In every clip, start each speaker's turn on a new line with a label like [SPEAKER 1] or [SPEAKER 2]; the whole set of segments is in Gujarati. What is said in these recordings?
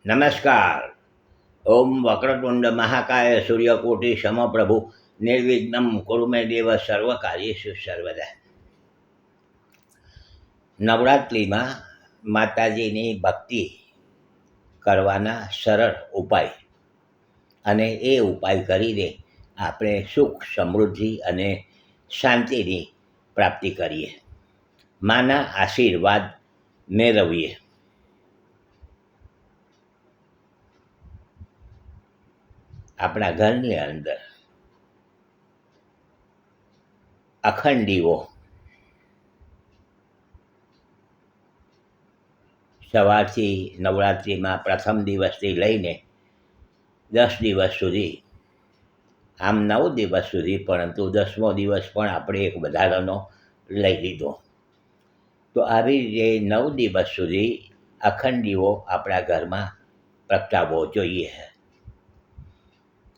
[SPEAKER 1] નમસ્કાર. ઓમ વક્રતુંડ મહાકાય સૂર્યકોટિ સમપ્રભુ નિર્વિઘ્નમ કુરુ મે દેવ સર્વકાર્યેષુ સર્વદા. નવરાત્રિમાં માતાજીની ભક્તિ કરવાના સરળ ઉપાય, અને એ ઉપાય કરીને આપણે સુખ, સમૃદ્ધિ અને શાંતિની પ્રાપ્તિ કરીએ, માના આશીર્વાદ મેળવીએ. આપણા ઘરની અંદર અખંડ દીવો સવારથી નવરાત્રિમાં પ્રથમ દિવસથી લઈને 10 દિવસ સુધી, આમ 9 દિવસ સુધી, પરંતુ 10મો દિવસ પણ આપણે એક વધારાનો લઈ લીધો. તો આવી રીતે 9 દિવસ સુધી અખંડ દીવો આપણા ઘરમાં પ્રગટાવવો જોઈએ.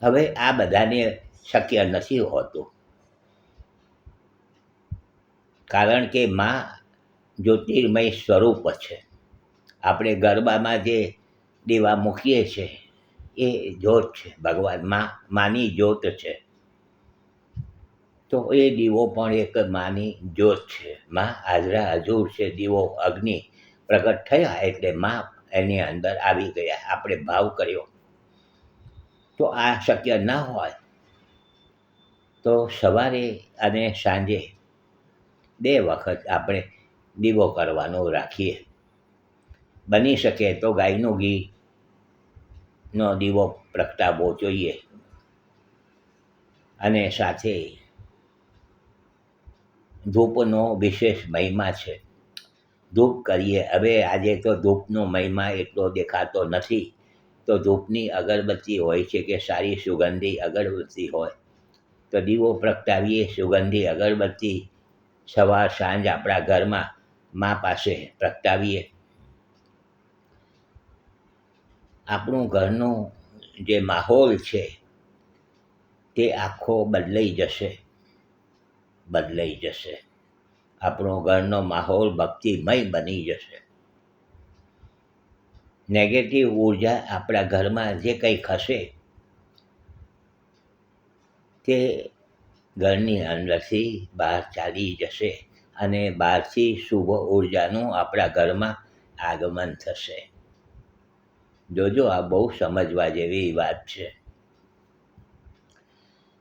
[SPEAKER 1] હવે આ બધાને શક્ય નથી હોતું, કારણ કે માં જ્યોતિર્મય સ્વરૂપ છે. આપણે ગરબામાં જે દીવા મૂકીએ છીએ એ જ્યોત છે, ભગવાન માની જ્યોત છે. તો એ દીવો પણ એક માની જ્યોત છે. માં હાજરા હજુર છે. દીવો અગ્નિ પ્રગટ થયા એટલે માં એની અંદર આવી ગયા, આપણે ભાવ કર્યો. તો આ શક્ય ના હોય તો સવારે અને સાંજે 2 વખત આપણે દીવો કરવાનો રાખીએ. બની શકે તો ગાયનું ઘીનો દીવો પ્રગટાવવો જોઈએ. અને સાથે ધૂપનો વિશેષ મહિમા છે. ધૂપ કરીએ. હવે આજે તો ધૂપનો મહિમા એટલો દેખાતો નથી. તો ધૂપની અગરબત્તી હોય છે કે સારી સુગંધી અગરબત્તી હોય તો દીવો પ્રગટાવીએ. સુગંધી અગરબત્તી સવાર સાંજ આપણા ઘરમાં મા પાસે પ્રગટાવીએ. આપણું ઘરનો જે માહોલ છે તે આખો બદલાઈ જશે. આપણો ઘરનો માહોલ ભક્તિમય બની જશે. નેગેટિવ ઉર્જા આપણા ઘરમાં જે કંઈ ખસે તે ઘરની અંદરથી બહાર ચાલી જશે, અને બહારથી શુભ ઉર્જાનું આપણા ઘરમાં આગમન થશે. જોજો, આ બહુ સમજવા જેવી વાત છે.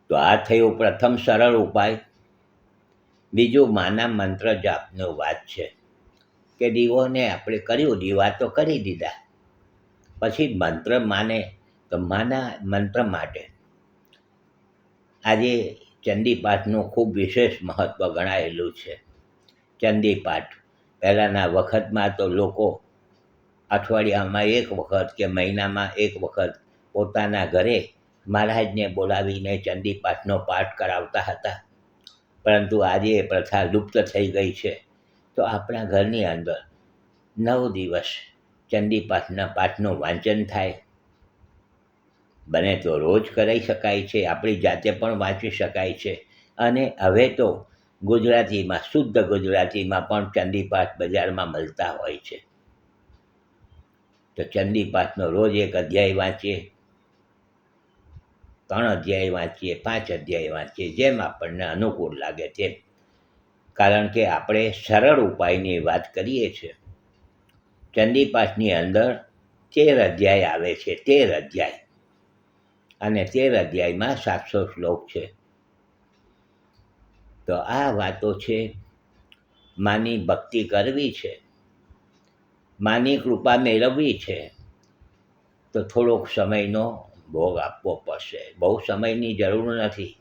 [SPEAKER 1] તો આ થયું પ્રથમ સરળ ઉપાય. બીજું માના મંત્ર જાપનો વાત છે કે દીવોને આપણે કર્યું, દીવા તો કરી દીધા, પછી મંત્ર માને તો માના મંત્ર માટે આજે ચંડીપાઠનું ખૂબ વિશેષ મહત્ત્વ ગણાયેલું છે. ચંડીપાઠ પહેલાંના વખતમાં તો લોકો અઠવાડિયામાં 1 વખત કે મહિનામાં 1 વખત પોતાના ઘરે મહારાજને બોલાવીને ચંડીપાઠનો પાઠ કરાવતા હતા, પરંતુ આજે એ પ્રથા લુપ્ત થઈ ગઈ છે. તો આપણા ઘરની અંદર 9 દિવસ ચંડીપાઠના પાઠનું વાંચન થાય. બને તો રોજ કરાવી શકાય છે, આપણી જાતે પણ વાંચી શકાય છે. અને હવે તો ગુજરાતીમાં, શુદ્ધ ગુજરાતીમાં પણ ચંડીપાઠ બજારમાં મળતા હોય છે. તો ચંડીપાઠનો રોજ 1 અધ્યાય વાંચીએ, 3 અધ્યાય વાંચીએ, 5 અધ્યાય વાંચીએ, જેમ આપણને અનુકૂળ લાગે તેમ. કારણ કે આપણે સરળ ઉપાયની વાત કરીએ છીએ. ચંડીપાઠની અંદર 13 અધ્યાય આવે છે, 13 અધ્યાય, અને 13 અધ્યાયમાં 700 શ્લોક છે. તો આ વાતો છે. માની ભક્તિ કરવી છે, માની કૃપા મેળવવી છે, તો થોડોક સમયનો ભોગ આપવો પડશે. બહુ સમયની જરૂર નથી.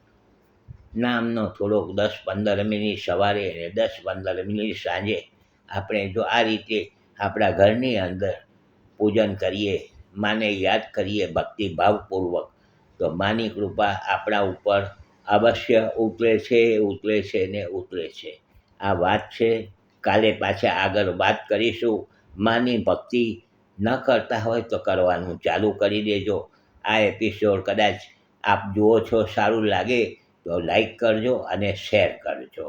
[SPEAKER 1] નામનો થોડોક 10-15 મિનિટ સવારે અને 10-15 મિનિટ સાંજે આપણે જો આ રીતે આપણા ઘરની અંદર પૂજન કરીએ, માને યાદ કરીએ ભક્તિભાવપૂર્વક, તો માની કૃપા આપણા ઉપર અવશ્ય ઉતરે છે ને ઉતરે છે. આ વાત છે. કાલે પાછા આગળ વાત કરીશું. માની ભક્તિ ન કરતા હોય તો કરવાનું ચાલુ કરી દેજો. આ એપિસોડ કદાચ આપ જુઓ છો, સારું લાગે તો લાઈક કરજો અને શેર કરજો.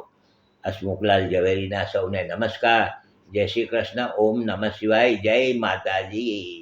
[SPEAKER 1] હસમુખલાલ ઝવેરીના સૌને નમસ્કાર. જય શ્રી કૃષ્ણ. ઓમ નમઃ શિવાય. જય માતાજી.